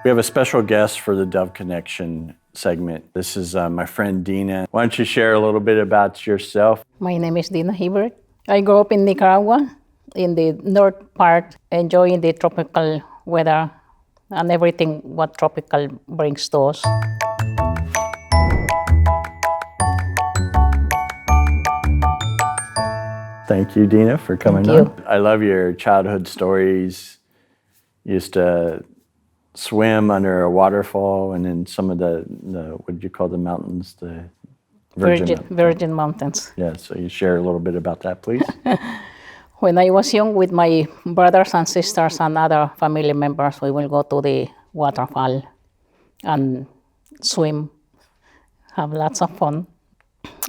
We have a special guest for the Dove Connection segment. This is my friend Dina. Why don't you share a little bit about yourself? My name is Dina Hebbert. I grew up in Nicaragua, in the north part, enjoying the tropical weather and everything what tropical brings to us. Thank you, Dina, for coming Thank you. on. I love your childhood stories. You used to swim under a waterfall and in some of the what do you call the mountains? The Virgin Mountains. Yeah, so you share a little bit about that, please. When I was young, with my brothers and sisters and other family members, we will go to the waterfall and swim, have lots of fun.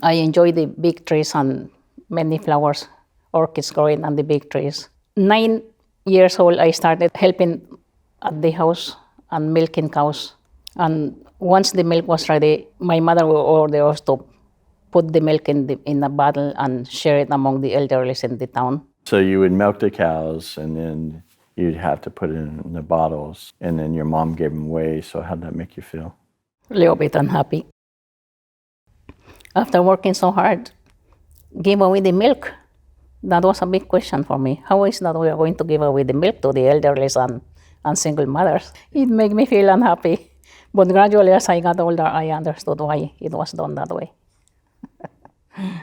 I enjoy the big trees and many flowers, orchids growing on the big trees. 9 years old, I started helping at the house and milking cows. And once the milk was ready, my mother would order us to put the milk in a bottle and share it among the elderly in the town. So you would milk the cows, and then you'd have to put it in the bottles, and then your mom gave them away. So how'd that make you feel? A little bit unhappy. After working so hard, give away the milk. That was a big question for me. How is that we are going to give away the milk to the elderly and single mothers? It made me feel unhappy. But gradually, as I got older, I understood why it was done that way.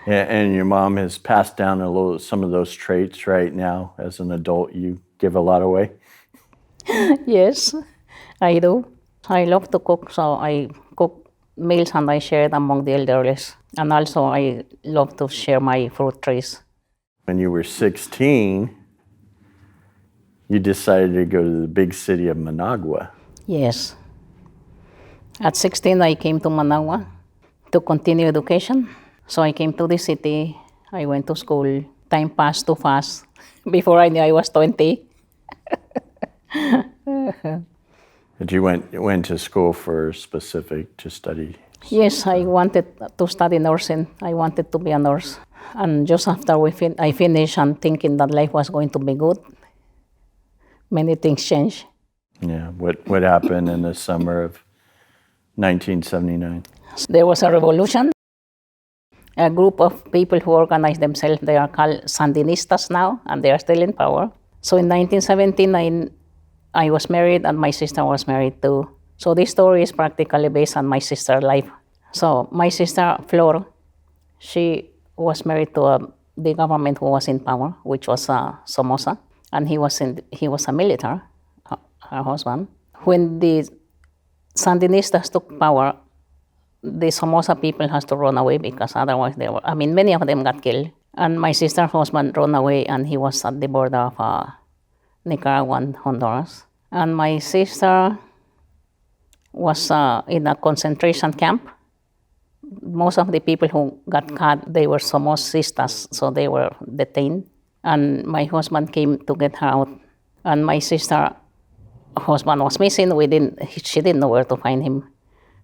Yeah, and your mom has passed down some of those traits right now. As an adult, you give a lot away. Yes, I do. I love to cook, so I cook meals and I share it among the elderly. And also, I love to share my fruit trees. When you were 16, you decided to go to the big city of Managua. Yes. At 16, I came to Managua to continue education. So I came to the city, I went to school. Time passed too fast. Before I knew, I was 20. But you went to school for specific to study? Yes, I wanted to study nursing. I wanted to be a nurse. And just after I finished and thinking that life was going to be good, many things changed. Yeah, what happened in the summer of 1979? There was a revolution. A group of people who organized themselves, they are called Sandinistas now, and they are still in power. So in 1979, I was married and my sister was married too. So this story is practically based on my sister's life. So my sister, Flor, she was married to the government who was in power, which was Somoza, and he was a military, her husband. When the Sandinistas took power, the Somoza people has to run away because otherwise many of them got killed. And my sister's husband ran away and he was at the border of Nicaragua and Honduras. And my sister was in a concentration camp. Most of the people who got caught, they were Somozistas, so they were detained. And my husband came to get her out. And my sister's husband was missing. She didn't know where to find him.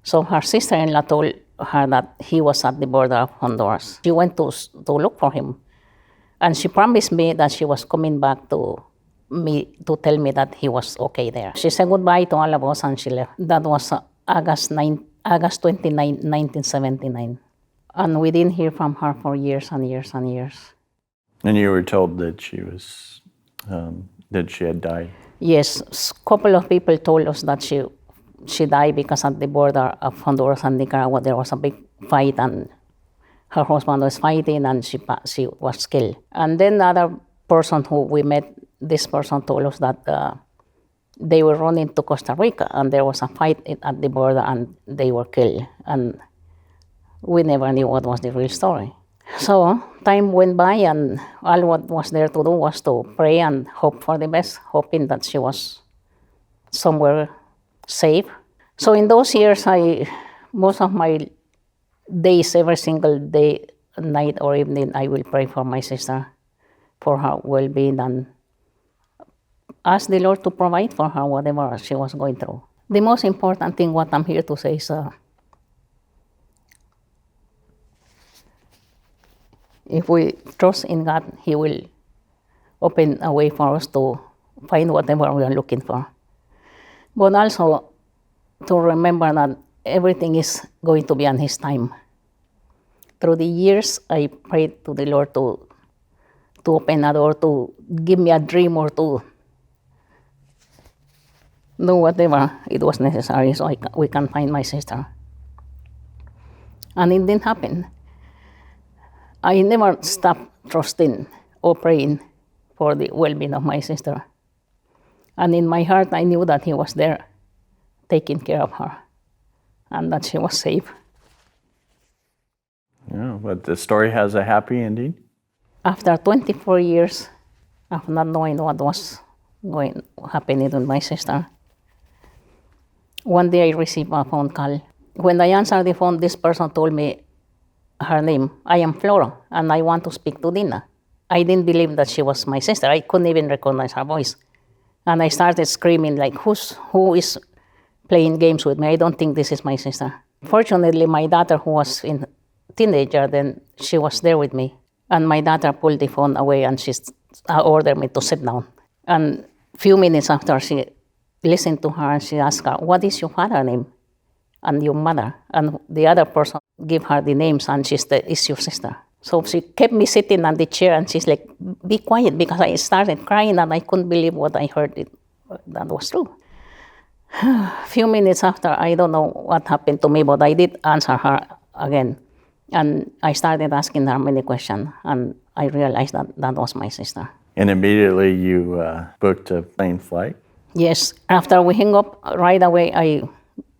So her sister-in-law told her that he was at the border of Honduras. She went to look for him. And she promised me that she was coming back to tell me that he was okay there. She said goodbye to all of us and she left. That was August 29, 1979. And we didn't hear from her for years and years and years. And you were told that she had died? Yes, a couple of people told us that she died because at the border of Honduras and Nicaragua there was a big fight and her husband was fighting and she was killed. And then the other person who we met, this person told us that they were running to Costa Rica and there was a fight at the border and they were killed. And we never knew what was the real story. So time went by and all what was there to do was to pray and hope for the best, hoping that she was somewhere safe. So in those years, most of my days, every single day, night or evening, I will pray for my sister, for her well-being, and ask the Lord to provide for her whatever she was going through. The most important thing, what I'm here to say is, if we trust in God, He will open a way for us to find whatever we are looking for. But also, to remember that everything is going to be on His time. Through the years, I prayed to the Lord to open a door, to give me a dream, or to do whatever it was necessary so we can find my sister. And it didn't happen. I never stopped trusting or praying for the well-being of my sister. And in my heart, I knew that He was there, taking care of her, and that she was safe. Yeah, but the story has a happy ending. After 24 years of not knowing what was happening with my sister, one day I received a phone call. When I answered the phone, this person told me her name. I am Flora, and I want to speak to Dina. I didn't believe that she was my sister. I couldn't even recognize her voice. And I started screaming like, who is playing games with me? I don't think this is my sister. Fortunately, my daughter, who was a teenager then, she was there with me. And my daughter pulled the phone away and she ordered me to sit down. And a few minutes after, she listened to her and she asked her, what is your father's name and your mother? And the other person gave her the names and she said, it's your sister. So she kept me sitting on the chair and she's like, be quiet, because I started crying and I couldn't believe what I heard. That was true. A few minutes after, I don't know what happened to me, but I did answer her again. And I started asking her many questions, and I realized that that was my sister. And immediately you booked a plane flight? Yes. After we hung up, right away I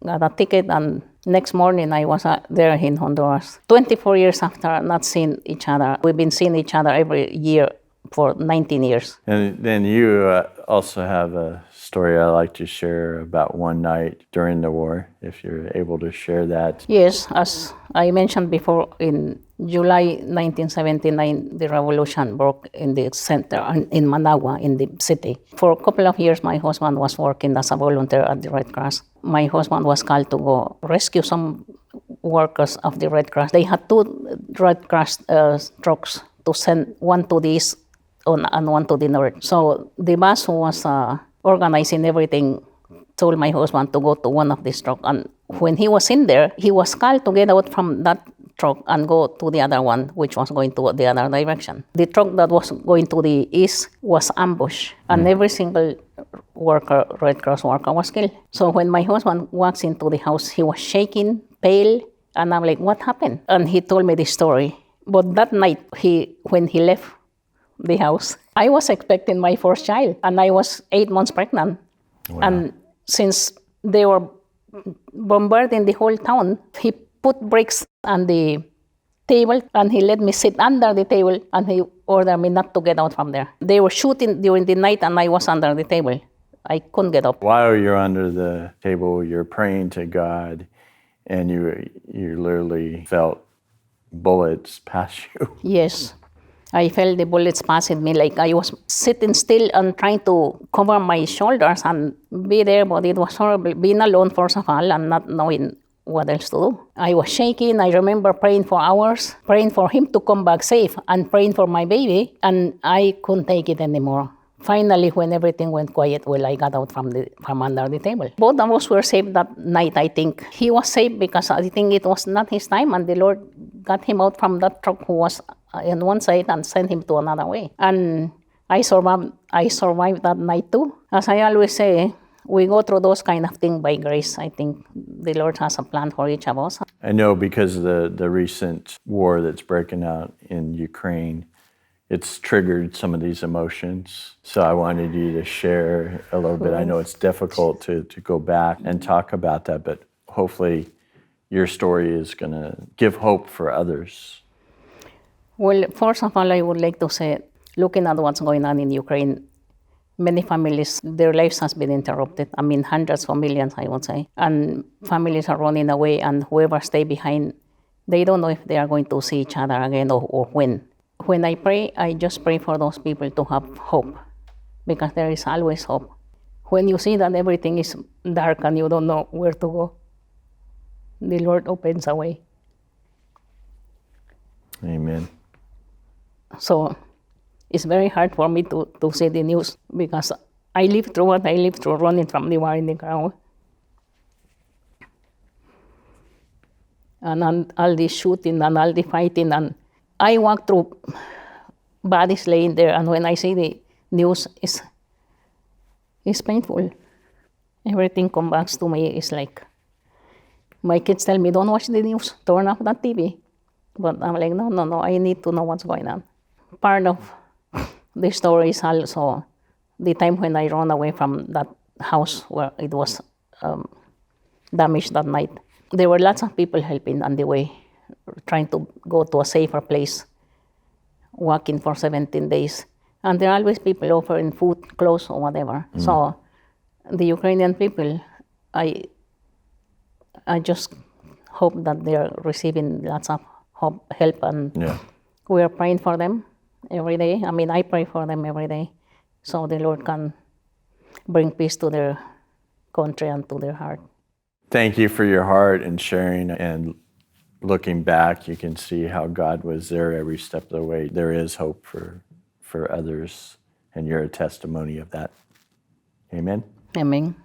got a ticket, and next morning I was there in Honduras. 24 years after not seeing each other. We've been seeing each other every year for 19 years. And then you also have a story I'd like to share about one night during the war, if you're able to share that. Yes, as I mentioned before, in July 1979, the revolution broke in the center, in Managua, in the city. For a couple of years, my husband was working as a volunteer at the Red Cross. My husband was called to go rescue some workers of the Red Cross. They had two Red Cross trucks to send one to the east and one to the north. So the boss who was organizing everything told my husband to go to one of these trucks. And when he was in there, he was called to get out from that truck and go to the other one, which was going to the other direction. The truck that was going to the east was ambushed, and every single worker, Red Cross worker, was killed. So when my husband walks into the house, he was shaking, pale, and I'm like, what happened? And he told me the story. But that night, when he left the house, I was expecting my first child, and I was 8 months pregnant. Wow. And since they were bombarding the whole town, he put bricks on the table and he let me sit under the table and he ordered me not to get out from there. They were shooting during the night and I was under the table. I couldn't get up. While you're under the table, you're praying to God, and you literally felt bullets pass you. Yes. I felt the bullets passing me, like I was sitting still and trying to cover my shoulders and be there, but it was horrible, being alone first of all and not knowing what else to do. I was shaking. I remember praying for hours, praying for him to come back safe and praying for my baby, and I couldn't take it anymore. Finally, when everything went quiet, well, I got out from under the table. Both of us were saved that night, I think. He was saved because I think it was not his time, and the Lord got him out from that truck who was on one side and sent him to another way. And I survived that night too. As I always say, we go through those kind of things by grace. I think the Lord has a plan for each of us. I know because of the recent war that's breaking out in Ukraine, it's triggered some of these emotions. So I wanted you to share a little bit. I know it's difficult to go back and talk about that, but hopefully your story is going to give hope for others. Well, first of all, I would like to say, looking at what's going on in Ukraine, many families, their lives has been interrupted. I mean, hundreds of millions, I would say. And families are running away, and whoever stay behind, they don't know if they are going to see each other again or when. When I pray, I just pray for those people to have hope, because there is always hope. When you see that everything is dark and you don't know where to go, the Lord opens a way. Amen. So it's very hard for me to see the news, because I lived through what I lived through, running from the war in the ground. and all the shooting and all the fighting. And I walk through bodies laying there, and when I see the news, it's painful. Everything comes back to me. It's like my kids tell me, "Don't watch the news. Turn off that TV." But I'm like, no, no, no. I need to know what's going on. Part of the story is also the time when I ran away from that house where it was damaged that night. There were lots of people helping on the way, trying to go to a safer place, walking for 17 days. And there are always people offering food, clothes, or whatever. So the Ukrainian people, I just hope that they're receiving lots of help, and we are praying for them every day. I mean, I pray for them every day, so the Lord can bring peace to their country and to their heart. Thank you for your heart and sharing. And looking back, you can see how God was there every step of the way. There is hope for others, and you're a testimony of that. Amen. Amen.